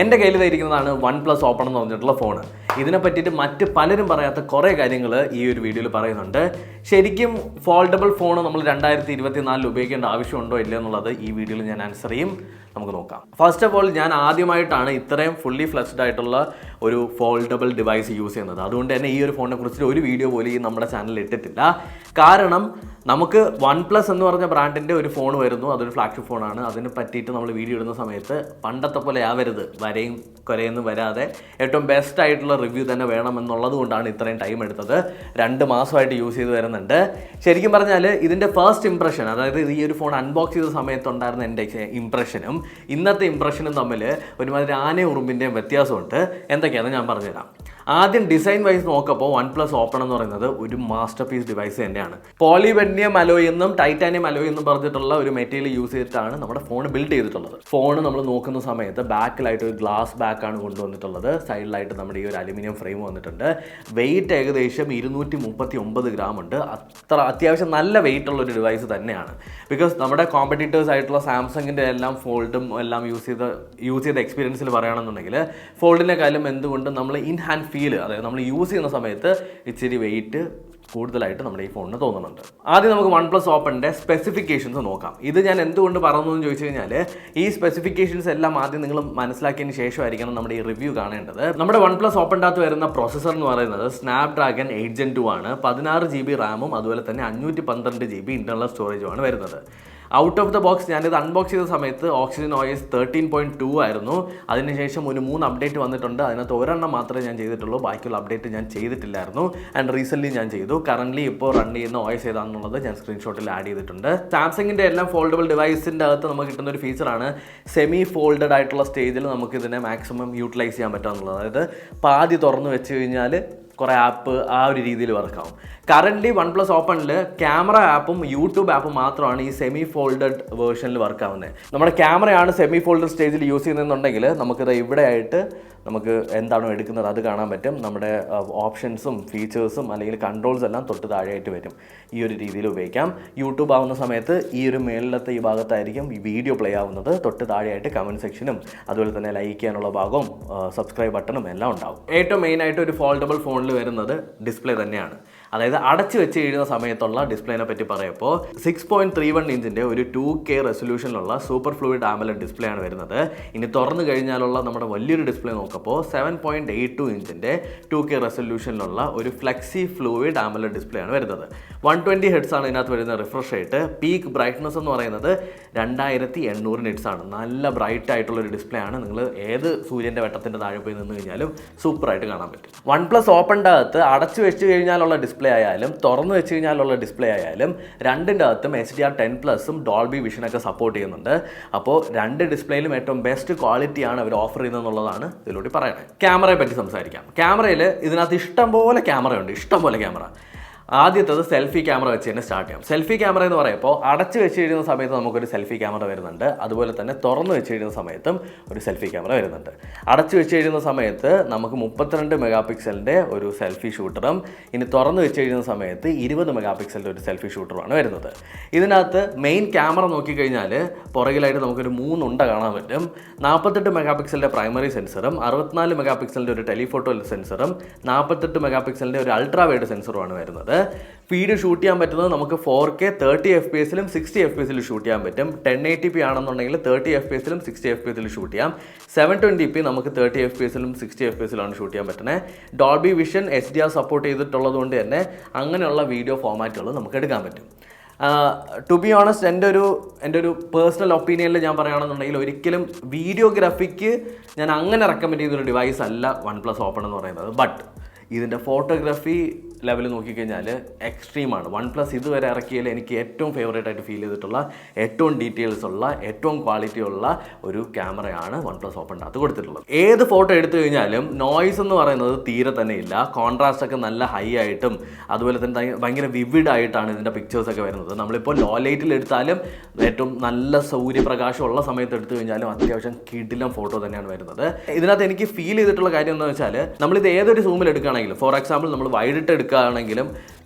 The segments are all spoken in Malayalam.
എൻ്റെ കയ്യിലിരിക്കുന്നതാണ് OnePlus Open എന്ന് പറഞ്ഞിട്ടുള്ള ഫോൺ. ഇതിനെ പറ്റിയിട്ട് മറ്റ് പലരും പറയാത്ത കുറേ കാര്യങ്ങൾ ഈ ഒരു വീഡിയോയിൽ പറയുന്നുണ്ട്. ശരിക്കും ഫോൾഡബിൾ ഫോൺ നമ്മൾ 2024 ഉപയോഗിക്കേണ്ട ആവശ്യമുണ്ടോ ഇല്ല എന്നുള്ളത് ഈ വീഡിയോയിൽ ഞാൻ ആൻസർ ചെയ്യും. നമുക്ക് നോക്കാം. ഫസ്റ്റ് ഓഫ് ഓൾ, ഞാൻ ആദ്യമായിട്ടാണ് ഇത്രയും ഫുള്ളി ഫ്ലെക്സ്ഡ് ആയിട്ടുള്ള ഒരു ഫോൾഡബിൾ ഡിവൈസ് യൂസ് ചെയ്യുന്നത്. അതുകൊണ്ട് തന്നെ ഈ ഒരു ഫോണിനെ കുറിച്ച് ഒരു വീഡിയോ പോലും ഈ നമ്മുടെ ചാനലിൽ ഇട്ടിട്ടില്ല. കാരണം നമുക്ക് OnePlus എന്ന് പറഞ്ഞ ബ്രാൻഡിൻ്റെ ഒരു ഫോൺ വരുന്നു, അതൊരു ഫ്ലാഗ്ഷിപ്പ് ഫോണാണ്. അതിനെ പറ്റിയിട്ട് നമ്മൾ വീഡിയോ ഇടുന്ന സമയത്ത് പണ്ടത്തെ പോലെ ആവരുത്, വരയും കുരയൊന്നും വരാതെ ഏറ്റവും ബെസ്റ്റ് ആയിട്ടുള്ള റിവ്യൂ തന്നെ വേണമെന്നുള്ളത് കൊണ്ടാണ് ഇത്രയും ടൈം എടുത്തത്. 2 മാസമായിട്ട് യൂസ് ചെയ്ത് വരുന്നുണ്ട്. ശരിക്കും പറഞ്ഞാൽ ഇതിൻ്റെ ഫസ്റ്റ് ഇംപ്രഷൻ, അതായത് ഈ ഒരു ഫോൺ അൺബോക്സ് ചെയ്ത സമയത്തുണ്ടായിരുന്ന എൻ്റെ ഇംപ്രഷനും ഇന്നത്തെ ഇംപ്രഷനും തമ്മിൽ ഒരുമാതിരി ആനയും ഉറുമ്പിൻ്റെയും വ്യത്യാസമുണ്ട്. എന്തൊക്കെയാണെന്ന് ഞാൻ പറഞ്ഞുതരാം. ആദ്യം ഡിസൈൻ വൈസ് നോക്കപ്പോൾ OnePlus Open എന്ന് പറയുന്നത് ഒരു മാസ്റ്റർ പീസ് ഡിവൈസ് തന്നെയാണ്. പോളിവെനിയം അലോയ് എന്നും ടൈറ്റാനിയം അലോയ് എന്നും പറഞ്ഞിട്ടുള്ള ഒരു മെറ്റീരിയൽ യൂസ് ചെയ്തിട്ടാണ് നമ്മുടെ ഫോൺ ബിൽഡ് ചെയ്തിട്ടുള്ളത്. ഫോൺ നമ്മൾ നോക്കുന്ന സമയത്ത് ബാക്കിലായിട്ട് ഒരു ഗ്ലാസ് ബാക്കാണ് കൊണ്ടുവന്നിട്ടുള്ളത്. സൈഡിലായിട്ട് നമ്മുടെ ഈ ഒരു അലുമിനിയം ഫ്രെയിം വന്നിട്ടുണ്ട്. വെയിറ്റ് ഏകദേശം 239 ഗ്രാം ഉണ്ട്. അത്യാവശ്യം നല്ല വെയിറ്റ് ഉള്ള ഒരു ഡിവൈസ് തന്നെയാണ്. ബിക്കോസ് നമ്മുടെ കോമ്പറ്റീറ്റേഴ്സ് ആയിട്ടുള്ള സാംസങ്ങിൻ്റെ എല്ലാം ഫോൾഡും എല്ലാം യൂസ് ചെയ്ത എക്സ്പീരിയൻസിൽ പറയുകയാണെന്നുണ്ടെങ്കിൽ ഫോൾഡിനെക്കാളും എന്തുകൊണ്ട് നമ്മൾ ഇൻ ഹാൻഡ് ഫീൽ, അതായത് നമ്മൾ യൂസ് ചെയ്യുന്ന സമയത്ത് ഇച്ചിരി വെയിറ്റ് കൂടുതലായിട്ട് നമ്മുടെ ഈ ഫോണിന് തോന്നുന്നുണ്ട്. ആദ്യം നമുക്ക് OnePlus Openൻ്റെ സ്പെസിഫിക്കേഷൻസ് നോക്കാം. ഇത് ഞാൻ എന്തുകൊണ്ട് പറഞ്ഞു എന്ന് ചോദിച്ചു കഴിഞ്ഞാൽ, ഈ സ്പെസിഫിക്കേഷൻസ് എല്ലാം ആദ്യം നിങ്ങൾ മനസ്സിലാക്കിയതിന് ശേഷമായിരിക്കണം നമ്മുടെ ഈ റിവ്യൂ കാണേണ്ടത്. നമ്മുടെ OnePlus Openൻ്റെ അകത്ത് വരുന്ന പ്രോസസ്സർ എന്ന് പറയുന്നത് Snapdragon 8 Gen 2 ആണ്. 16 GB റാമും അതുപോലെ തന്നെ 512 GB ഇന്റർണൽ സ്റ്റോറേജുമാണ് വരുന്നത്. ഔട്ട് ഓഫ് ദ ബോക്സ് ഞാനിത് അൺബോക്സ് ചെയ്ത സമയത്ത് Oxygen OS 13.2 ആയിരുന്നു. അതിനുശേഷം ഒരു 3 അപ്ഡേറ്റ് വന്നിട്ടുണ്ട്. അതിനകത്ത് ഒരെണ്ണം മാത്രമേ ഞാൻ ചെയ്തിട്ടുള്ളൂ, ബാക്കിയുള്ള അപ്ഡേറ്റ് ഞാൻ ചെയ്തിട്ടില്ലായിരുന്നു. ആൻഡ് റീസെൻ്റ്ലി ഞാൻ ചെയ്തു. കറൻ്റ്ലി ഇപ്പോൾ റൺ ചെയ്യുന്ന OS ഏതാണെന്നുള്ളത് ഞാൻ സ്ക്രീൻഷോട്ടിൽ ആഡ് ചെയ്തിട്ടുണ്ട്. സാംസങ്ങിൻ്റെ എല്ലാം ഫോൾഡബിൾ ഡിവൈസിൻ്റെ അകത്ത് നമുക്ക് കിട്ടുന്ന ഒരു ഫീച്ചറാണ് സെമി ഫോൾഡഡ് ആയിട്ടുള്ള സ്റ്റേജിൽ നമുക്ക് ഇതിനെ മാക്സിമം യൂട്ടിലൈസ് ചെയ്യാൻ പറ്റുക. അതായത് പാതി തുറന്നു വെച്ച് കഴിഞ്ഞാൽ കുറേ ആപ്പ് ആ ഒരു രീതിയിൽ വർക്കാവും. കറൻ്റ്ലി OnePlus Openൽ ക്യാമറ ആപ്പും യൂട്യൂബ് ആപ്പും മാത്രമാണ് ഈ സെമി ഫോൾഡഡ് വേർഷനിൽ വർക്കാവുന്നത്. നമ്മുടെ ക്യാമറയാണ് സെമി ഫോൾഡഡ് സ്റ്റേജിൽ യൂസ് ചെയ്യുന്നതെന്നുണ്ടെങ്കിൽ നമുക്കിത് ഇവിടെ ആയിട്ട് നമുക്ക് എന്താണോ എടുക്കുന്നത് അത് കാണാൻ പറ്റും. നമ്മുടെ ഓപ്ഷൻസും ഫീച്ചേഴ്സും അല്ലെങ്കിൽ കൺട്രോൾസ് എല്ലാം തൊട്ട് താഴെയായിട്ട് വരും. ഈ ഒരു രീതിയിൽ ഉപയോഗിക്കാം. യൂട്യൂബ് ആവുന്ന സമയത്ത് ഈ ഒരു മേളിലത്തെ ഈ ഭാഗത്തായിരിക്കും ഈ വീഡിയോ പ്ലേ ആവുന്നത്. തൊട്ട് താഴെയായിട്ട് കമൻറ്റ് സെക്ഷനും അതുപോലെ തന്നെ ലൈക്ക് ചെയ്യാനുള്ള ഭാഗവും സബ്സ്ക്രൈബ് ബട്ടണും എല്ലാം ഉണ്ടാവും. ഏറ്റവും മെയിനായിട്ട് ഒരു ഫോൾഡബിൾ ഫോണിൽ വരുന്നത് ഡിസ്പ്ലേ തന്നെയാണ്. അതായത് അടച്ചു വെച്ച് കഴിയുന്ന സമയത്തുള്ള ഡിസ്പ്ലേനെ പറ്റി പറയുമ്പോൾ 6.31 ഇഞ്ചിൻ്റെ ഒരു 2K റെസൊല്യൂഷനിലുള്ള സൂപ്പർ ഫ്ലൂയിഡ് AMOLED ഡിസ്പ്ലേ ആണ് വരുന്നത്. ഇനി തുറന്നു കഴിഞ്ഞാലുള്ള നമ്മുടെ വലിയൊരു ഡിസ്പ്ലേ നോക്കുമ്പോൾ 7.82 ഇഞ്ചിൻ്റെ 2K റെസൊല്യൂഷനിലുള്ള ഒരു ഫ്ലെക്സി ഫ്ലൂയിഡ് AMOLED ഡിസ്പ്ലേ ആണ് വരുന്നത്. 120 Hz ആണ് ഇതിനകത്ത് വരുന്ന റിഫ്രഷ് റേറ്റ്. പീക്ക് ബ്രൈറ്റ്നസ് എന്ന് പറയുന്നത് 2800 nits ആണ്. നല്ല ബ്രൈറ്റ് ആയിട്ടുള്ളൊരു ഡിസ്പ്ലേ ആണ്. നിങ്ങൾ ഏത് സൂര്യൻ്റെ വെട്ടത്തിൻ്റെ താഴെ പോയി നിന്ന് കഴിഞ്ഞാലും സൂപ്പറായിട്ട് കാണാൻ പറ്റും. OnePlus Openൻ്റെ അകത്ത് അടച്ചു വെച്ച് കഴിഞ്ഞാലുള്ള ഡിസ്പ്ലേ ആയാലും തുറന്നു വെച്ച് കഴിഞ്ഞാലുള്ള ഡിസ്പ്ലേ ആയാലും രണ്ടിൻ്റെ അകത്തും HDR10+ഉം ഡോൾബി വിഷനൊക്കെ സപ്പോർട്ട് ചെയ്യുന്നുണ്ട്. അപ്പോൾ രണ്ട് ഡിസ്പ്ലേയിലും ഏറ്റവും ബെസ്റ്റ് ക്വാളിറ്റിയാണ് അവർ ഓഫർ ചെയ്യുന്നത് എന്നുള്ളതാണ് ഇതിലൂടെ പറയുന്നത്. ക്യാമറയെ പറ്റി സംസാരിക്കാം. ക്യാമറയിൽ ഇതിനകത്ത് ഇഷ്ടംപോലെ ക്യാമറ. ആദ്യത്തത് സെൽഫി ക്യാമറ വെച്ച് തന്നെ സ്റ്റാർട്ട് ചെയ്യാം. സെൽഫി ക്യാമറ എന്ന് പറയുമ്പോൾ അടച്ചു വെച്ച് കഴിയുന്ന സമയത്ത് നമുക്കൊരു സെൽഫി ക്യാമറ വരുന്നുണ്ട്. അതുപോലെ തന്നെ തുറന്നു വെച്ച് കഴിയുന്ന സമയത്തും ഒരു സെൽഫി ക്യാമറ വരുന്നുണ്ട്. അടച്ചു വെച്ച് കഴിയുന്ന സമയത്ത് നമുക്ക് 32 മെഗാ പിക്സലിൻ്റെ ഒരു സെൽഫി ഷൂട്ടറും ഇനി തുറന്നു വെച്ച് കഴിയുന്ന സമയത്ത് 20 മെഗാ പിക്സലിൻ്റെ ഒരു സെൽഫി ഷൂട്ടറുമാണ് വരുന്നത്. ഇതിനകത്ത് മെയിൻ ക്യാമറ നോക്കിക്കഴിഞ്ഞാൽ പുറകിലായിട്ട് നമുക്കൊരു 3 ഉണ്ട കാണാൻ പറ്റും. 48 മെഗാ പിക്സലിൻ്റെ പ്രൈമറി സെൻസറും 64 മെഗാ പിക്സലിൻ്റെ ഒരു ടെലിഫോട്ടോ സെൻസറും 48 മെഗാ പിക്സലിൻ്റെ ഒരു അൾട്രാ വൈഡ് സെൻസറുമാണ് വരുന്നത്. വീഡിയോ ഷൂട്ട് ചെയ്യാൻ പറ്റുന്നത് നമുക്ക് 4K 30 FPS-ലും 60 FPS-ലും ഷൂട്ട് ചെയ്യാൻ പറ്റും. 1080p ആണെന്നുണ്ടെങ്കിൽ 30 FPS-ലും 60 FPS-ലും ഷൂട്ട് ചെയ്യാം. 720p നമുക്ക് 30 FPS-ലും 60 FPS-ലാണ് ഷൂട്ട് ചെയ്യാൻ പറ്റുന്നത്. ഡോൾബി വിഷൻ HDR സപ്പോർട്ട് ചെയ്തിട്ടുള്ളത് കൊണ്ട് തന്നെ അങ്ങനെയുള്ള വീഡിയോ ഫോമാറ്റുകൾ നമുക്ക് എടുക്കാൻ പറ്റും. ടു ബി ഓണസ്റ്റ്, എൻ്റെ ഒരു പേഴ്സണൽ ഒപ്പീനിയനിൽ ഞാൻ പറയുകയാണെന്നുണ്ടെങ്കിൽ ഒരിക്കലും വീഡിയോഗ്രാഫിക്ക് ഞാൻ അങ്ങനെ റെക്കമെൻഡ് ചെയ്തൊരു ഡിവൈസ് അല്ല OnePlus Open എന്ന് പറയുന്നത്. ബട്ട് ഇതിൻ്റെ ഫോട്ടോഗ്രാഫി ലെവൽ നോക്കിക്കഴിഞ്ഞാൽ എക്സ്ട്രീമാണ്. OnePlus ഇതുവരെ ഇറക്കിയതിൽ എനിക്ക് ഏറ്റവും ഫേവറേറ്റ് ആയിട്ട് ഫീൽ ചെയ്തിട്ടുള്ള ഏറ്റവും ഡീറ്റെയിൽസ് ഉള്ള ഏറ്റവും ക്വാളിറ്റി ഉള്ള ഒരു ക്യാമറയാണ് OnePlus Openൻ്റെ അകത്ത് കൊടുത്തിട്ടുള്ളത്. ഏത് ഫോട്ടോ എടുത്തു കഴിഞ്ഞാലും നോയ്സ് എന്ന് പറയുന്നത് തീരെ തന്നെ ഇല്ല. കോൺട്രാസ്റ്റ് ഒക്കെ നല്ല ഹൈ ആയിട്ടും അതുപോലെ തന്നെ ഭയങ്കര വിവിഡ് ആയിട്ടാണ് ഇതിൻ്റെ പിക്ചേഴ്സൊക്കെ വരുന്നത്. നമ്മളിപ്പോൾ ലോ ലൈറ്റിൽ എടുത്താലും ഏറ്റവും നല്ല സൂര്യപ്രകാശമുള്ള സമയത്ത് എടുത്തു കഴിഞ്ഞാലും അത്യാവശ്യം കിടിലം ഫോട്ടോ തന്നെയാണ് വരുന്നത്. ഇതിനകത്ത് എനിക്ക് ഫീൽ ചെയ്തിട്ടുള്ള കാര്യം എന്താണെന്ന് വെച്ചാൽ, നമ്മളിത് ഏതൊരു സൂമിൽ എടുക്കുകയാണെങ്കിലും, ഫോർ എക്സാമ്പിൾ നമ്മൾ വൈഡിട്ട് എടുക്കുകയാണെങ്കിലും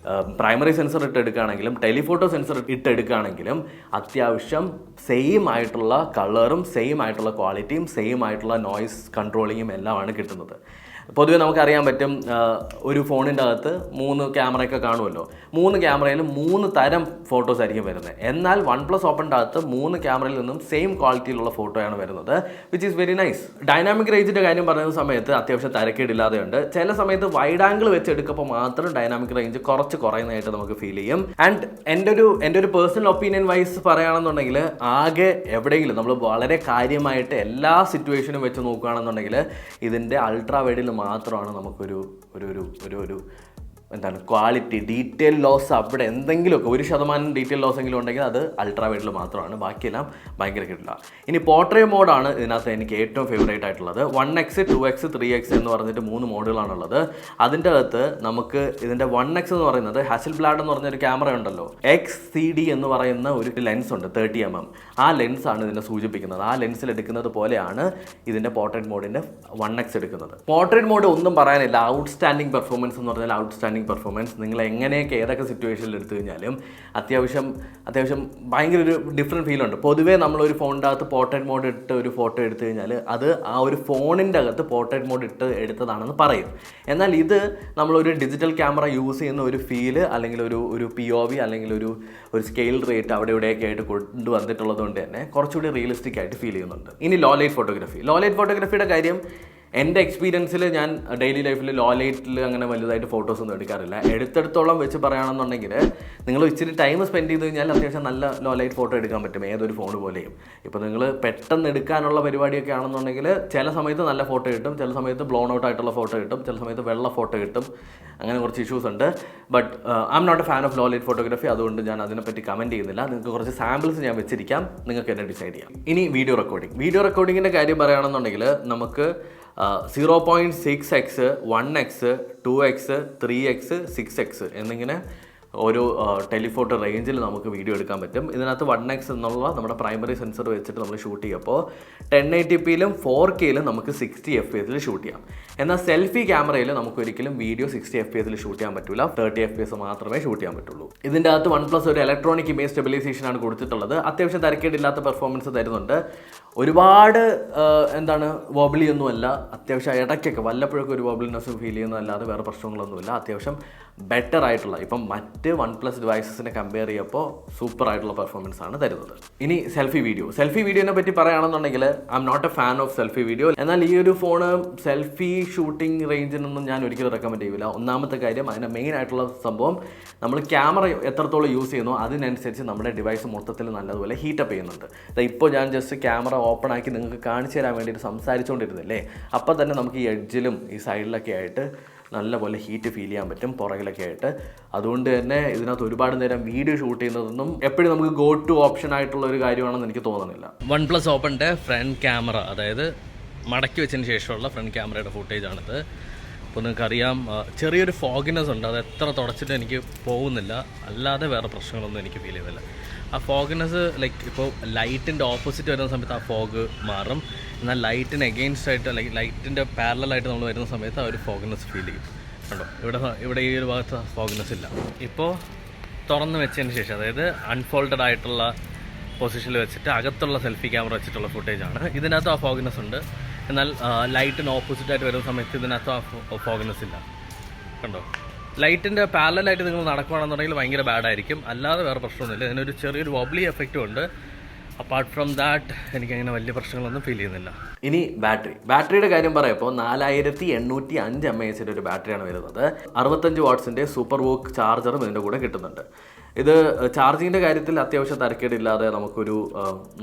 പ്രൈമറി സെൻസർ ഇട്ട് എടുക്കുകയാണെങ്കിലും ടെലിഫോട്ടോ സെൻസർ ഇട്ട് എടുക്കുകയാണെങ്കിലും അത്യാവശ്യം സെയിം ആയിട്ടുള്ള കളറും സെയിം ആയിട്ടുള്ള ക്വാളിറ്റിയും സെയിം ആയിട്ടുള്ള നോയ്സ് കൺട്രോളിങ്ങും എല്ലാമാണ് കിട്ടുന്നത്. പൊതുവെ നമുക്കറിയാൻ പറ്റും ഒരു ഫോണിൻ്റെ അകത്ത് 3 ക്യാമറയൊക്കെ കാണുമല്ലോ. 3 ക്യാമറയിലും 3 തരം ഫോട്ടോസ് ആയിരിക്കും വരുന്നത്. എന്നാൽ OnePlus Openൻ്റെ അകത്ത് 3 ക്യാമറയിൽ നിന്നും സെയിം ക്വാളിറ്റിയിലുള്ള ഫോട്ടോയാണ് വരുന്നത്, which is very nice. Dynamic റേഞ്ചിൻ്റെ കാര്യം പറയുന്ന സമയത്ത് അത്യാവശ്യം തരക്കേടില്ലാതെയുണ്ട്. ചില സമയത്ത് വൈഡ് ആംഗിൾ വെച്ച് എടുക്കുമ്പോൾ മാത്രം ഡൈനാമിക് റേഞ്ച് കുറച്ച് കുറയുന്നതായിട്ട് നമുക്ക് ഫീൽ ചെയ്യും. ആൻഡ് എൻ്റെ ഒരു പേഴ്സണൽ ഒപ്പീനിയൻ വൈസ് പറയുകയാണെന്നുണ്ടെങ്കിൽ ആകെ എവിടെയെങ്കിലും നമ്മൾ വളരെ കാര്യമായിട്ട് എല്ലാ സിറ്റുവേഷനും വെച്ച് നോക്കുകയാണെന്നുണ്ടെങ്കിൽ ഇതിൻ്റെ അൾട്രാ വൈഡിൽ മാത്രമാണ് നമുക്കൊരു എന്താണ് ക്വാളിറ്റി ഡീറ്റെയിൽ ലോസ് അവിടെ എന്തെങ്കിലുമൊക്കെ 1% ഡീറ്റെയിൽ ലോസ് എങ്കിലും ഉണ്ടെങ്കിൽ അത് അൾട്രാ വൈഡിൽ മാത്രമാണ്, ബാക്കിയെല്ലാം ഭയങ്കര കിട്ടില്ല. ഇനി പോർട്രേറ്റ് മോഡാണ് ഇതിനകത്ത് എനിക്ക് ഏറ്റവും ഫേവറേറ്റ് ആയിട്ടുള്ളത്. 1x 2x 3x എന്ന് പറഞ്ഞിട്ട് 3 മോഡുകളാണുള്ളത്. അതിൻ്റെ അകത്ത് നമുക്ക് ഇതിൻ്റെ 1x എന്ന് പറയുന്നത് ഹാസൽബ്ലാഡ് എന്ന് പറഞ്ഞൊരു ക്യാമറ ഉണ്ടല്ലോ, XCD എന്ന് പറയുന്ന ഒരു ലെൻസ് ഉണ്ട് 30mm. ആ ലെൻസാണ് ഇതിനെ സൂചിപ്പിക്കുന്നത്. ആ ലെൻസിൽ എടുക്കുന്നത് പോലെയാണ് ഇതിൻ്റെ പോർട്രേറ്റ് മോഡിൻ്റെ 1x എടുക്കുന്നത്. പോർട്രേറ്റ് മോഡ് ഒന്നും പറയാനില്ല, ഔട്ട്സ്റ്റാൻഡിങ് പെർഫോമൻസ് എന്ന് പറഞ്ഞാൽ ഔട്ട്സ്റ്റാൻഡിങ് പെർഫോമൻസ്. നിങ്ങൾ എങ്ങനെയൊക്കെ ഏതൊക്കെ സിറ്റുവേഷനിൽ എടുത്തു കഴിഞ്ഞാലും അത്യാവശ്യം ഭയങ്കര ഒരു ഡിഫറെൻറ്റ് ഫീലുണ്ട്. പൊതുവേ നമ്മളൊരു ഫോണിൻ്റെ അകത്ത് പോർട്രേറ്റ് മോഡ് ഇട്ട് ഒരു ഫോട്ടോ എടുത്തു കഴിഞ്ഞാൽ അത് ആ ഒരു ഫോണിൻ്റെ അകത്ത് പോർട്രേറ്റ് മോഡ് ഇട്ട് എടുത്തതാണെന്ന് പറയും. എന്നാൽ ഇത് നമ്മളൊരു ഡിജിറ്റൽ ക്യാമറ യൂസ് ചെയ്യുന്ന ഒരു ഫീല് അല്ലെങ്കിൽ ഒരു POV അല്ലെങ്കിൽ ഒരു സ്കെയിൽ റേറ്റ് അവിടെ ഇവിടെയൊക്കെ ആയിട്ട് കൊണ്ടുവന്നിട്ടുള്ളത് കൊണ്ട് തന്നെ കുറച്ചുകൂടി റിയലിസ്റ്റിക് ആയിട്ട് ഫീൽ ചെയ്യുന്നുണ്ട്. ഇനി ലോ ലൈറ്റ് ഫോട്ടോഗ്രാഫിയുടെ കാര്യം എൻ്റെ എക്സ്പീരിയൻസിൽ ഞാൻ ഡെയിലി ലൈഫിൽ ലോ ലൈറ്റിൽ അങ്ങനെ വലുതായിട്ട് ഫോട്ടോസൊന്നും എടുക്കാറില്ല. എടുത്തെടുത്തോളം വെച്ച് പറയുകയാണെന്നുണ്ടെങ്കിൽ നിങ്ങൾ ഇച്ചിരി ടൈം സ്പെൻഡ് ചെയ്ത് കഴിഞ്ഞാൽ അത്യാവശ്യം നല്ല ലോ ലൈറ്റ് ഫോട്ടോ എടുക്കാൻ പറ്റും ഏതൊരു ഫോൺ പോലെയും. ഇപ്പോൾ നിങ്ങൾ പെട്ടെന്ന് എടുക്കാനുള്ള പരിപാടിയൊക്കെ ആണെന്നുണ്ടെങ്കിൽ ചില സമയത്ത് നല്ല ഫോട്ടോ കിട്ടും, ചില സമയത്ത് ബ്ലോൺ ഔട്ട് ആയിട്ടുള്ള ഫോട്ടോ കിട്ടും, ചില സമയത്ത് വെള്ള ഫോട്ടോ കിട്ടും. അങ്ങനെ കുറച്ച് ഇഷ്യൂസ് ഉണ്ട്. But I'm not a fan of low light photography. അതുകൊണ്ട് ഞാൻ അതിനെപ്പറ്റി കമൻറ്റ് ചെയ്യുന്നില്ല. നിങ്ങൾക്ക് കുറച്ച് സാമ്പിൾസ് ഞാൻ വെച്ചിരിക്കാം, നിങ്ങൾക്ക് എന്നെ ഡിസൈഡ് ചെയ്യാം. ഇനി വീഡിയോ റെക്കോർഡിങ്ങിൻ്റെ കാര്യം പറയുകയാണെന്നുണ്ടെങ്കിൽ നമുക്ക് 0.6x 1x 2x 3x 6x എന്നിങ്ങനെ ഒരു ടെലിഫോട്ടോ റേഞ്ചിൽ നമുക്ക് വീഡിയോ എടുക്കാൻ പറ്റും. ഇതിനകത്ത് 1x എന്നുള്ള നമ്മുടെ പ്രൈമറി സെൻസർ വെച്ചിട്ട് നമ്മൾ ഷൂട്ട് ചെയ്യുമ്പോൾ 1080pയിലും 4Kയിലും നമുക്ക് 60 FPS ഷൂട്ട് ചെയ്യാം. എന്നാൽ സെൽഫി ക്യാമറയിൽ നമുക്ക് ഒരിക്കലും വീഡിയോ 60 FPS ഷൂട്ട് ചെയ്യാൻ പറ്റില്ല, 30 FPS മാത്രമേ ഷൂട്ട് ചെയ്യാൻ പറ്റുള്ളൂ. ഇതിൻ്റെ അകത്ത് OnePlus ഒരു ഇലക്ട്രോണിക് ഇമേജ് സ്റ്റെബിലൈസേഷൻ ആണ് കൊടുത്തിട്ടുള്ളത്. അത്യാവശ്യം തരക്കേടില്ലാത്ത പെർഫോമൻസ് തരുന്നുണ്ട്. ഒരുപാട് വോബിളിയൊന്നുമല്ല, അത്യാവശ്യം ഇടയ്ക്കൊക്കെ വല്ലപ്പോഴൊക്കെ ഒരു വോബിളിനെസ് ഫീൽ ചെയ്യുന്നതല്ലാതെ വേറെ പ്രശ്നങ്ങളൊന്നുമില്ല. അത്യാവശ്യം ബെറ്റർ ആയിട്ടുള്ള ഇപ്പം മറ്റ് OnePlus ഡിവൈസസിനെ കമ്പയർ ചെയ്യുമ്പോൾ സൂപ്പർ ആയിട്ടുള്ള പെർഫോമൻസ് ആണ് തരുന്നത്. ഇനി സെൽഫി വീഡിയോനെ പറ്റി പറയുകയാണെന്നുണ്ടെങ്കിൽ I'm not a fan of selfie video. എന്നാൽ ഈ ഒരു ഫോണ് സെൽഫി ഷൂട്ടിംഗ് റേഞ്ചിനൊന്നും ഞാൻ ഒരിക്കലും റെക്കമെൻഡ് ചെയ്യില്ല. ഒന്നാമത്തെ കാര്യം, അതിൻ്റെ മെയിൻ ആയിട്ടുള്ള സംഭവം നമ്മൾ ക്യാമറ എത്രത്തോളം യൂസ് ചെയ്യുന്നു അതിനനുസരിച്ച് നമ്മുടെ ഡിവൈസ് മൊത്തത്തിൽ നല്ലതുപോലെ ഹീറ്റപ്പ് ചെയ്യുന്നുണ്ട്. ഇപ്പോൾ ഞാൻ ജസ്റ്റ് ക്യാമറ ഓപ്പൺ ആക്കി നിങ്ങൾക്ക് കാണിച്ചു തരാൻ വേണ്ടിയിട്ട് സംസാരിച്ചുകൊണ്ടിരുന്നില്ലേ, അപ്പോൾ തന്നെ നമുക്ക് ഈ എഡ്ജിലും ഈ സൈഡിലൊക്കെ ആയിട്ട് നല്ലപോലെ ഹീറ്റ് ഫീൽ ചെയ്യാൻ പറ്റും, പുറകിലൊക്കെ ആയിട്ട്. അതുകൊണ്ട് തന്നെ ഇതിനകത്ത് ഒരുപാട് നേരം വീഡിയോ ഷൂട്ട് ചെയ്യുന്നതൊന്നും എപ്പോഴും നമുക്ക് ഗോ ടു ഓപ്ഷൻ ആയിട്ടുള്ള ഒരു കാര്യമാണെന്ന് എനിക്ക് തോന്നുന്നില്ല. OnePlus Openൻ്റെ ഫ്രണ്ട് ക്യാമറ, അതായത് മടക്കി വെച്ചതിന് ശേഷമുള്ള ഫ്രണ്ട് ക്യാമറയുടെ ഫുട്ടേജാണിത്. അപ്പോൾ നിങ്ങൾക്കറിയാം ചെറിയൊരു ഫോഗിനെസ് ഉണ്ട്, അത് എത്ര തുടച്ചിട്ട് എനിക്ക് പോകുന്നില്ല, അല്ലാതെ വേറെ പ്രശ്നങ്ങളൊന്നും എനിക്ക് ഫീൽ ചെയ്യുന്നില്ല. ആ ഫോഗിനെസ് ലൈക്ക് ഇപ്പോൾ ലൈറ്റിൻ്റെ ഓപ്പോസിറ്റ് വരുന്ന സമയത്ത് ആ ഫോഗ് മാറും, എന്നാൽ ലൈറ്റിന് എഗെയിൻസ്റ്റ് ആയിട്ട് അല്ലെങ്കിൽ ലൈറ്റിൻ്റെ പാരലായിട്ട് നമ്മൾ വരുന്ന സമയത്ത് ആ ഒരു ഫോഗിനെസ് ഫീൽ ചെയ്യും. കണ്ടോ, ഇവിടെ ഈ ഒരു ഭാഗത്ത് ഫോഗിനെസ് ഇല്ല. ഇപ്പോൾ തുറന്ന് വെച്ചതിന് ശേഷം, അതായത് അൺഫോൾഡഡ് ആയിട്ടുള്ള പൊസിഷനിൽ വെച്ചിട്ട് അകത്തുള്ള സെൽഫി ക്യാമറ വെച്ചിട്ടുള്ള ഫുട്ടേജാണ്. ഇതിനകത്ത് ആ ഫോഗിനെസ് ഉണ്ട്, എന്നാൽ ലൈറ്റിന് ഓപ്പോസിറ്റായിട്ട് വരുന്ന സമയത്ത് ഇതിനകത്ത് ആ ഫോഗിനെസ് ഇല്ല. കണ്ടോ, ലൈറ്റിൻ്റെ പാരലായിട്ട് നിങ്ങൾ നടക്കുകയാണെന്നുണ്ടെങ്കിൽ ഭയങ്കര ബാഡായിരിക്കും, അല്ലാതെ വേറെ പ്രശ്നമൊന്നുമില്ല. ഇതിനൊരു ചെറിയൊരു വോബ്ലി എഫക്റ്റും ഉണ്ട്. അപ്പാർട്ട് ഫ്രം ദാറ്റ് എനിക്കങ്ങനെ വലിയ പ്രശ്നങ്ങളൊന്നും ഫീൽ ചെയ്യുന്നില്ല. ഇനി ബാറ്ററിയുടെ കാര്യം പറയുമ്പോൾ 4805 mAh ഒരു ബാറ്ററിയാണ് വരുന്നത്. 65 വാട്ട്സിൻ്റെ സൂപ്പർ വോക്ക് ചാർജറും ഇതിൻ്റെ കൂടെ കിട്ടുന്നുണ്ട്. ഇത് ചാർജിങ്ങിൻ്റെ കാര്യത്തിൽ അത്യാവശ്യം തരക്കേടില്ലാതെ നമുക്കൊരു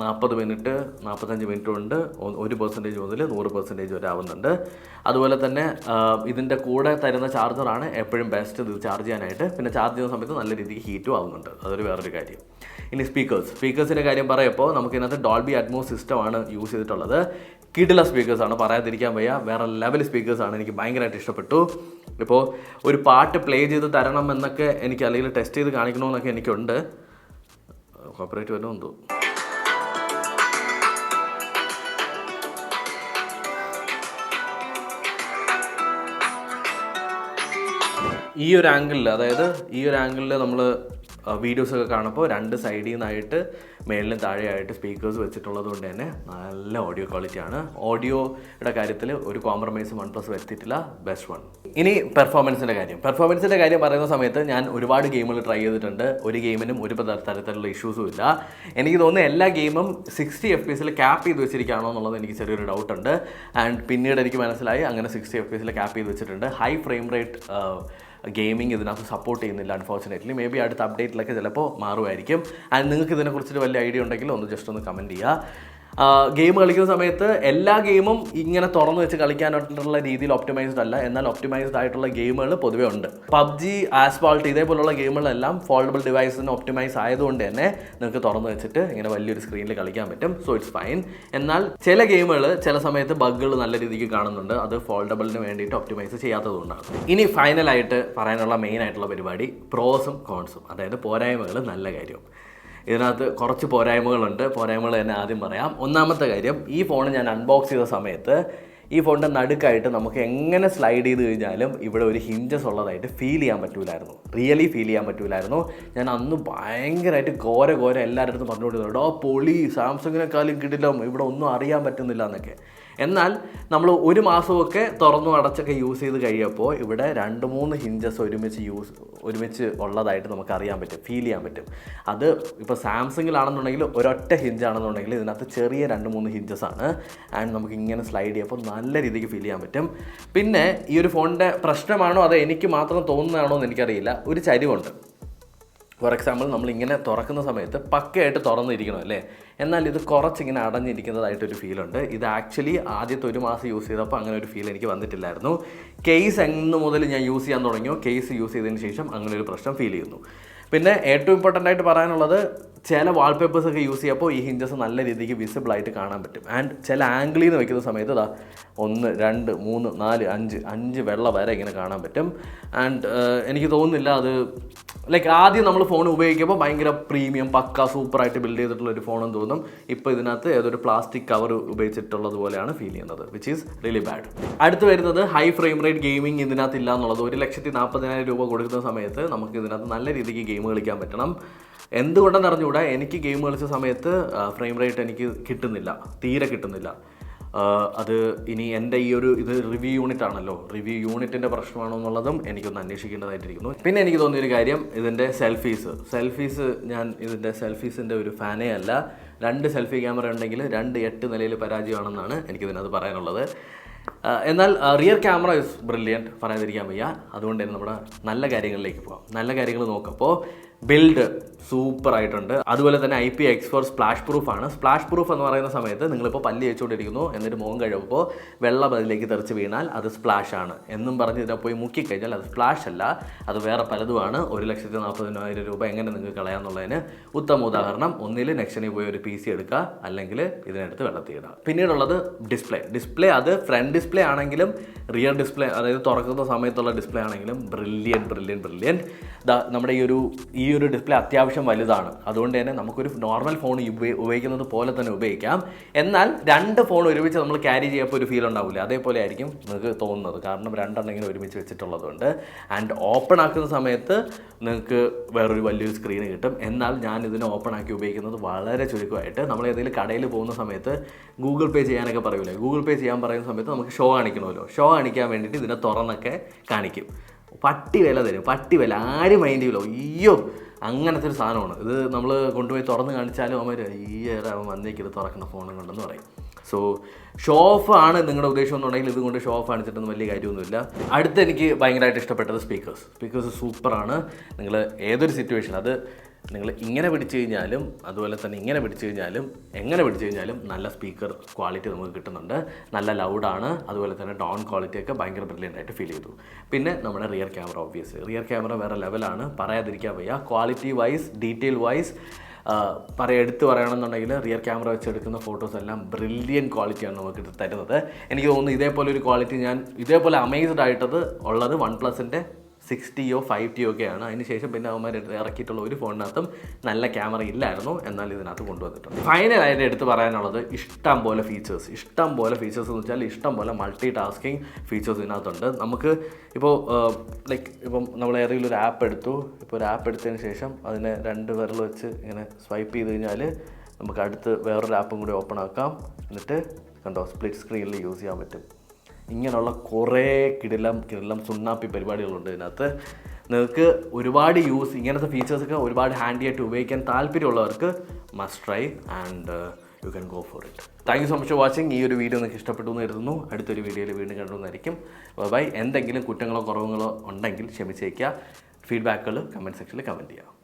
40 മിനിറ്റ് 45 മിനിറ്റ് കൊണ്ട് 1% മുതൽ 100% വരെ ആവുന്നുണ്ട്. അതുപോലെ തന്നെ ഇതിൻ്റെ കൂടെ തരുന്ന ചാർജറാണ് എപ്പോഴും ബെസ്റ്റ് ഇത് ചാർജ് ചെയ്യാനായിട്ട്. പിന്നെ ചാർജ് ചെയ്യുന്ന സമയത്ത് നല്ല രീതിക്ക് ഹീറ്റും ആവുന്നുണ്ട്, അതൊരു വേറൊരു കാര്യം. ഇനി സ്പീക്കേഴ്സിൻ്റെ കാര്യം പറയുമ്പോൾ നമുക്കിതിനകത്ത് ഡോൾബി അറ്റ്മോസ് സിസ്റ്റമാണ് യൂസ് ചെയ്തിട്ടുള്ളത്. കിടില സ്പീക്കേഴ്സാണ്, പറയാതിരിക്കാൻ വയ്യ. വേറെ ലെവൽ സ്പീക്കേഴ്സാണ്, എനിക്ക് ഭയങ്കരമായിട്ട് ഇഷ്ടപ്പെട്ടു. ഇപ്പോൾ ഒരു പാട്ട് പ്ലേ ചെയ്ത് തരണം എന്നൊക്കെ എനിക്ക്, അല്ലെങ്കിൽ ടെസ്റ്റ് ചെയ്ത് കാണിക്കണമെന്നൊക്കെ എനിക്കുണ്ട്. കോപ്പറേറ്റ് വരുമെന്തോ. ഈ ഒരു ആംഗിളിൽ, അതായത് ഈ ഒരു ആംഗിളിൽ നമ്മൾ വീഡിയോസൊക്കെ കാണുമ്പോൾ രണ്ട് സൈഡിൽ നിന്നായിട്ട് മേളിലും താഴെയായിട്ട് സ്പീക്കേഴ്സ് വെച്ചിട്ടുള്ളത് കൊണ്ട് തന്നെ നല്ല ഓഡിയോ ക്വാളിറ്റിയാണ്. ഓഡിയോയുടെ കാര്യത്തിൽ ഒരു കോംപ്രമൈസും OnePlus വരുത്തിയിട്ടില്ല. Best one. ഇനി പെർഫോമൻസിൻ്റെ കാര്യം പറയുന്ന സമയത്ത് ഞാൻ ഒരുപാട് ഗെയിമുകൾ ട്രൈ ചെയ്തിട്ടുണ്ട്. ഒരു ഗെയിമിനും ഒരു തരത്തിലുള്ള ഇഷ്യൂസും ഇല്ല. എനിക്ക് തോന്നുന്നു എല്ലാ ഗെയിമും 60 FPS ക്യാപ്പ് ചെയ്ത് വെച്ചിരിക്കുകയാണോ എന്നുള്ളത് എനിക്ക് ചെറിയൊരു ഡൗട്ടുണ്ട്. ആൻഡ് പിന്നീട് എനിക്ക് മനസ്സിലായി അങ്ങനെ 60 FPS ക്യാപ്പ് ചെയ്ത് വെച്ചിട്ടുണ്ട്. ഹൈ ഫ്രെയിം റേറ്റ് ഗെയിമിംഗ് ഇതിനകത്ത് സപ്പോർട്ട് ചെയ്യുന്നില്ല അൺഫോർച്ചുനേറ്റ്ലി. മേ ബി അടുത്ത അപ്ഡേറ്റിലൊക്കെ ചിലപ്പോൾ മാറുമായിരിക്കും. ആൻഡ് നിങ്ങൾക്ക് ഇതിനെക്കുറിച്ചിട്ട് വലിയ ഐഡിയ ഉണ്ടെങ്കിൽ ഒന്ന് ജസ്റ്റ് ഒന്ന് കമൻറ്റ് ചെയ്യുക. ഗെയിം കളിക്കുന്ന സമയത്ത് എല്ലാ ഗെയിമും ഇങ്ങനെ തുറന്നു വെച്ച് കളിക്കാനായിട്ടുള്ള രീതിയിൽ ഒപ്റ്റിമൈസ്ഡ് അല്ല. എന്നാൽ ഒപ്റ്റിമൈസ്ഡ് ആയിട്ടുള്ള ഗെയിമുകൾ പൊതുവേ ഉണ്ട്. PUBG, ആസ്ഫാൾട്ട് ഇതേപോലുള്ള ഗെയിമുകളെല്ലാം ഫോൾഡബിൾ ഡിവൈസിന് ഒപ്റ്റിമൈസ് ആയതുകൊണ്ട് തന്നെ നിങ്ങൾക്ക് തുറന്നു വെച്ചിട്ട് ഇങ്ങനെ വലിയൊരു സ്ക്രീനിൽ കളിക്കാൻ പറ്റും. So it's fine. എന്നാൽ ചില ഗെയിമുകൾ ചില സമയത്ത് ബഗ്ഗുകൾ നല്ല രീതിക്ക് കാണുന്നുണ്ട്. അത് ഫോൾഡബിളിന് വേണ്ടിയിട്ട് ഒപ്റ്റിമൈസ് ചെയ്യാത്തതുകൊണ്ടാണ്. ഇനി ഫൈനലായിട്ട് പറയാനുള്ള മെയിൻ ആയിട്ടുള്ള പരിപാടി പ്രോസും കോൺസും, അതായത് പോരായ്മകൾ, നല്ല കാര്യം. ഇതിനകത്ത് കുറച്ച് പോരായ്മകൾ തന്നെ ആദ്യം പറയാം. ഒന്നാമത്തെ കാര്യം, ഈ ഫോൺ ഞാൻ അൺബോക്സ് ചെയ്ത സമയത്ത് ഈ ഫോണിൻ്റെ നടുക്കായിട്ട് നമുക്ക് എങ്ങനെ സ്ലൈഡ് ചെയ്ത് കഴിഞ്ഞാലും ഇവിടെ ഒരു ഹിഞ്ചസ് ഉള്ളതായിട്ട് ഫീൽ ചെയ്യാൻ പറ്റൂലായിരുന്നു. ഞാൻ അന്ന് ഭയങ്കരമായിട്ട് ഘോര എല്ലാവരുടെ അടുത്തും പറഞ്ഞുകൊണ്ടിരുന്നു, പൊളി, സാംസങ്ങിനെക്കാളും കിടിലം, ഇവിടെ ഒന്നും അറിയാൻ പറ്റുന്നില്ല എന്നൊക്കെ. എന്നാൽ നമ്മൾ ഒരു മാസമൊക്കെ തുറന്നു അടച്ചൊക്കെ യൂസ് ചെയ്ത് കഴിയുമ്പോൾ ഇവിടെ 2-3 ഹിഞ്ചസ് ഒരുമിച്ച് ഉള്ളതായിട്ട് നമുക്ക് അറിയാൻ പറ്റും, ഫീൽ ചെയ്യാൻ പറ്റും. അത് ഇപ്പോൾ സാംസങ്ങിലാണെന്നുണ്ടെങ്കിൽ ഒരൊറ്റ ഹിഞ്ചാണെന്നുണ്ടെങ്കിൽ ഇതിനകത്ത് ചെറിയ 2-3 ഹിഞ്ചസ് ആണ്. ആൻഡ് നമുക്ക് ഇങ്ങനെ സ്ലൈഡ് ചെയ്യുമ്പോൾ നല്ല രീതിക്ക് ഫീൽ ചെയ്യാൻ പറ്റും. പിന്നെ ഈ ഒരു ഫോണിൻ്റെ പ്രശ്നമാണോ അത് എനിക്ക് മാത്രം തോന്നുന്നതാണോ എന്ന് എനിക്കറിയില്ല, ഒരു ചരിവുണ്ട്. ഫോർ എക്സാമ്പിൾ, നമ്മളിങ്ങനെ തുറക്കുന്ന സമയത്ത് പക്കയായിട്ട് തുറന്നിരിക്കണം അല്ലേ, എന്നാൽ ഇത് കുറച്ചിങ്ങനെ അടഞ്ഞിരിക്കുന്നതായിട്ടൊരു ഫീലുണ്ട്. ഇത് ആക്ച്വലി ആദ്യത്തെ ഒരു മാസം യൂസ് ചെയ്തപ്പോൾ അങ്ങനെ ഒരു ഫീൽ എനിക്ക് വന്നിട്ടില്ലായിരുന്നു. കേസ് എന്ന് മുതൽ ഞാൻ യൂസ് ചെയ്യാൻ തുടങ്ങിയോ, കേസ് യൂസ് ചെയ്തതിന് ശേഷം അങ്ങനെ ഒരു പ്രശ്നം ഫീൽ ചെയ്യുന്നു. പിന്നെ ഏറ്റവും ഇമ്പോർട്ടൻ്റ് ആയിട്ട് പറയാനുള്ളത്, ചില വാൾപേപ്പേഴ്സൊക്കെ യൂസ് ചെയ്യുമ്പോൾ ഈ ഹിഞ്ചസ് നല്ല രീതിക്ക് വിസിബിളായിട്ട് കാണാൻ പറ്റും. ആൻഡ് ചില ആംഗിളിൽ നിന്ന് വെക്കുന്ന സമയത്ത് 1, 2, 3, 4, 5 വെള്ള വരെ ഇങ്ങനെ കാണാൻ പറ്റും. ആൻഡ് എനിക്ക് തോന്നുന്നില്ല അത് ആദ്യം നമ്മൾ ഫോൺ ഉപയോഗിക്കുമ്പോൾ ഭയങ്കര പ്രീമിയം പക്ക സൂപ്പറായിട്ട് ബിൽഡ് ചെയ്തിട്ടുള്ള ഒരു ഫോണെന്ന് തോന്നും. ഇപ്പോൾ ഇതിനകത്ത് ഏതൊരു പ്ലാസ്റ്റിക് കവർ ഉപയോഗിച്ചിട്ടുള്ളത് പോലെയാണ് ഫീൽ ചെയ്യുന്നത്, വിച്ച് ഈസ് റിയലി ബാഡ്. അടുത്ത് വരുന്നത് ഹൈ ഫ്രെയിം റേറ്റ് ഗെയിമിംഗ് ഇതിനകത്ത് ഇല്ല എന്നുള്ളത്. 1,40,000 രൂപ കൊടുക്കുന്ന സമയത്ത് നമുക്ക് ഇതിനകത്ത് നല്ല രീതിക്ക് ഗെയിം കളിക്കാൻ പറ്റണം. എന്തുകൊണ്ടെന്ന് അറിഞ്ഞുകൂടാ, എനിക്ക് ഗെയിം കളിച്ച സമയത്ത് ഫ്രെയിം റേറ്റ് എനിക്ക് തീരെ കിട്ടുന്നില്ല. അത് ഇനി എൻ്റെ ഇത് റിവ്യൂ യൂണിറ്റ് ആണല്ലോ, റിവ്യൂ യൂണിറ്റിൻ്റെ പ്രശ്നമാണോ എന്നുള്ളതും എനിക്കൊന്ന് അന്വേഷിക്കേണ്ടതായിട്ടിരിക്കുന്നു. പിന്നെ എനിക്ക് തോന്നിയൊരു കാര്യം, ഇതിൻ്റെ സെൽഫീസ് ഞാൻ ഇതിൻ്റെ സെൽഫീസിൻ്റെ ഒരു ഫാനേ അല്ല. 2 സെൽഫി ക്യാമറ ഉണ്ടെങ്കിൽ 8 നിലയിൽ പരാജയമാണെന്നാണ് എനിക്കിതിനകത്ത് പറയാനുള്ളത്. എന്നാൽ റിയർ ക്യാമറ ഇസ് ബ്രില്യൻറ്റ്, പറയാതിരിക്കാൻ വയ്യ. അതുകൊണ്ട് തന്നെ നമ്മുടെ നല്ല കാര്യങ്ങളിലേക്ക് പോകാം. നല്ല കാര്യങ്ങൾ നോക്കുമ്പോൾ ബിൽഡ് സൂപ്പറായിട്ടുണ്ട്. അതുപോലെ തന്നെ IPX4 സ്പ്ലാഷ് പ്രൂഫാണ്. സ്പ്ലാഷ് പ്രൂഫ് എന്ന് പറയുന്ന സമയത്ത് നിങ്ങളിപ്പോൾ പല്ല് തേച്ചുകൊണ്ടിരിക്കുന്നു, എന്നിട്ട് മുഖം കഴിയുമ്പോൾ വെള്ളം അതിലേക്ക് തെറിച്ച് വീണാൽ അത് സ്പ്ലാഷാണ് എന്നും പറഞ്ഞ് ഇതിനെ പോയി മുക്കിക്കഴിഞ്ഞാൽ അത് സ്പ്ലാഷ് അല്ല, അത് വേറെ പലതുമാണ്. 1,40,000 രൂപ എങ്ങനെ നിങ്ങൾക്ക് കളയാമെന്നുള്ളതിന് ഉത്തമ ഉദാഹരണം. ഒന്നിൽ നെക്ഷനിൽ പോയി ഒരു PC എടുക്കുക, അല്ലെങ്കിൽ ഇതിനടുത്ത് വെള്ളത്തിൽ ഇടുക. പിന്നീടുള്ളത് ഡിസ്പ്ലേ. അത് ഫ്രണ്ട് ഡിസ്പ്ലേ ആണെങ്കിലും റിയർ ഡിസ്പ്ലേ, അതായത് തുറക്കുന്ന സമയത്തുള്ള ഡിസ്പ്ലേ ആണെങ്കിലും ബ്രില്യൻറ്റ്. നമ്മുടെ ഈ ഒരു ഡിസ്പ്ലേ അത്യാവശ്യം വലുതാണ്. അതുകൊണ്ട് തന്നെ നമുക്കൊരു നോർമൽ ഫോൺ ഉപയോഗിക്കുന്നത് പോലെ തന്നെ ഉപയോഗിക്കാം. എന്നാൽ 2 ഫോൺ ഒരുമിച്ച് നമ്മൾ ക്യാരി ചെയ്യുമ്പോൾ ഒരു ഫീൽ ഉണ്ടാവില്ല, അതേപോലെ ആയിരിക്കും നിങ്ങൾക്ക് തോന്നുന്നത്. കാരണം 2 ഇങ്ങനെ ഒരുമിച്ച് വെച്ചിട്ടുള്ളതുകൊണ്ട്. ആൻഡ് ഓപ്പൺ ആക്കുന്ന സമയത്ത് നിങ്ങൾക്ക് വേറൊരു വലിയൊരു സ്ക്രീൻ കിട്ടും. എന്നാൽ ഞാൻ ഇതിനെ ഓപ്പൺ ആക്കി ഉപയോഗിക്കുന്നത് വളരെ ചുരുക്കമായിട്ട്. നമ്മൾ ഏതെങ്കിലും കടയിൽ പോകുന്ന സമയത്ത് ഗൂഗിൾ പേ ചെയ്യാനൊക്കെ പറയൂലേ, ഗൂഗിൾ പേ ചെയ്യാൻ പറയുന്ന സമയത്ത് നമുക്ക് ഷോ കാണിക്കണമല്ലോ, ഷോ കാണിക്കാൻ വേണ്ടിയിട്ട് ഇതിനെ തുറന്നൊക്കെ കാണിക്കും. പട്ടി വില ആരും മൈൻഡ് ചെയ്യില്ലോ. അയ്യോ, അങ്ങനത്തെ ഒരു സാധനമാണ് ഇത്. നമ്മൾ കൊണ്ടുപോയി തുറന്ന് കാണിച്ചാലും അവൻ വന്നേക്കിത് തുറക്കുന്ന ഫോണും കൊണ്ടെന്ന് പറയും. സോ ഷോ ഓഫ് ആണ് നിങ്ങളുടെ ഉദ്ദേശം എന്നുണ്ടെങ്കിൽ ഇതുകൊണ്ട് ഷോ ഓഫ് കാണിച്ചിട്ടൊന്നും വലിയ കാര്യമൊന്നുമില്ല. അടുത്ത് എനിക്ക് ഭയങ്കരമായിട്ട് ഇഷ്ടപ്പെട്ടത് സ്പീക്കേഴ്സ് സൂപ്പറാണ്. നിങ്ങൾ ഏതൊരു സിറ്റുവേഷൻ, അത് നിങ്ങൾ ഇങ്ങനെ പിടിച്ചു കഴിഞ്ഞാലും അതുപോലെ തന്നെ ഇങ്ങനെ പിടിച്ചു കഴിഞ്ഞാലും എങ്ങനെ പിടിച്ചു കഴിഞ്ഞാലും നല്ല സ്പീക്കർ ക്വാളിറ്റി നമുക്ക് കിട്ടുന്നുണ്ട്. നല്ല ലൗഡാണ്. അതുപോലെ തന്നെ ഡൗൺ ക്വാളിറ്റിയൊക്കെ ഭയങ്കര ബ്രില്യൻ്റ് ആയിട്ട് ഫീൽ ചെയ്തു. പിന്നെ നമ്മുടെ റിയർ ക്യാമറ വേറെ ലെവലാണ്, പറയാതിരിക്കാൻ വയ്യ. ക്വാളിറ്റി വൈസ്, ഡീറ്റെയിൽ വൈസ് എടുത്ത് പറയണമെന്നുണ്ടെങ്കിൽ റിയർ ക്യാമറ വെച്ചെടുക്കുന്ന ഫോട്ടോസ് എല്ലാം ബ്രില്യൻ ക്വാളിറ്റിയാണ് നമുക്ക് തരുന്നത്. എനിക്ക് തോന്നുന്നു ഇതേപോലെ ഒരു ക്വാളിറ്റി ഞാൻ ഇതേപോലെ അമേസ്ഡ് ആയിട്ടത് ഉള്ളത് OnePlusൻ്റെ 60യോ 5T ഒക്കെയാണ്. അതിനുശേഷം പിന്നെ അവന്മാർ ഇറക്കിയിട്ടുള്ള ഒരു ഫോണിനകത്തും നല്ല ക്യാമറ ഇല്ലായിരുന്നു, എന്നാൽ ഇതിനകത്ത് കൊണ്ടുവന്നിട്ടുണ്ട്. ഫൈനലായിട്ട് എടുത്ത് പറയാനുള്ളത് ഇഷ്ടം പോലെ ഫീച്ചേഴ്സ് എന്ന് വെച്ചാൽ ഇഷ്ടം പോലെ മൾട്ടി ടാസ്കിങ് ഫീച്ചേഴ്സ് ഇതിനകത്തുണ്ട്. നമുക്ക് ഇപ്പോൾ ഇപ്പം നമ്മൾ ഏതെങ്കിലും ഒരു ആപ്പ് എടുത്തു, ഇപ്പോൾ ഒരു ആപ്പ് എടുത്തതിന് ശേഷം അതിനെ 2 വിരൽ വെച്ച് ഇങ്ങനെ സ്വൈപ്പ് ചെയ്ത് കഴിഞ്ഞാൽ നമുക്ക് അടുത്ത് വേറൊരു ആപ്പും കൂടി ഓപ്പൺ ആക്കാം. എന്നിട്ട് കണ്ടോ, സ്പ്ലിറ്റ് സ്ക്രീനിൽ യൂസ് ചെയ്യാൻ പറ്റും. ഇങ്ങനെയുള്ള കുറേ കിടിലം സുണ്ണാപ്പി പരിപാടികളുണ്ട് ഇതിനകത്ത്. നിങ്ങൾക്ക് ഒരുപാട് ഇങ്ങനത്തെ ഫീച്ചേഴ്സൊക്കെ ഒരുപാട് ഹാൻഡി ആയിട്ട് ഉപയോഗിക്കാൻ താല്പര്യമുള്ളവർക്ക് must try and you can go for it. Thank you so much for watching. ഈ ഒരു വീഡിയോ നിങ്ങൾക്ക് ഇഷ്ടപ്പെട്ടു എന്ന് കരുതുന്നു. അടുത്തൊരു വീഡിയോയിൽ വീണ്ടും കണ്ടുവന്നായിരിക്കും. ബൈ. എന്തെങ്കിലും കുറ്റങ്ങളോ കുറവുകളോ ഉണ്ടെങ്കിൽ ക്ഷമിച്ചേക്കുക. ഫീഡ്ബാക്കുകൾ കമൻറ്റ് സെക്ഷനിൽ കമൻറ്റ് ചെയ്യുക.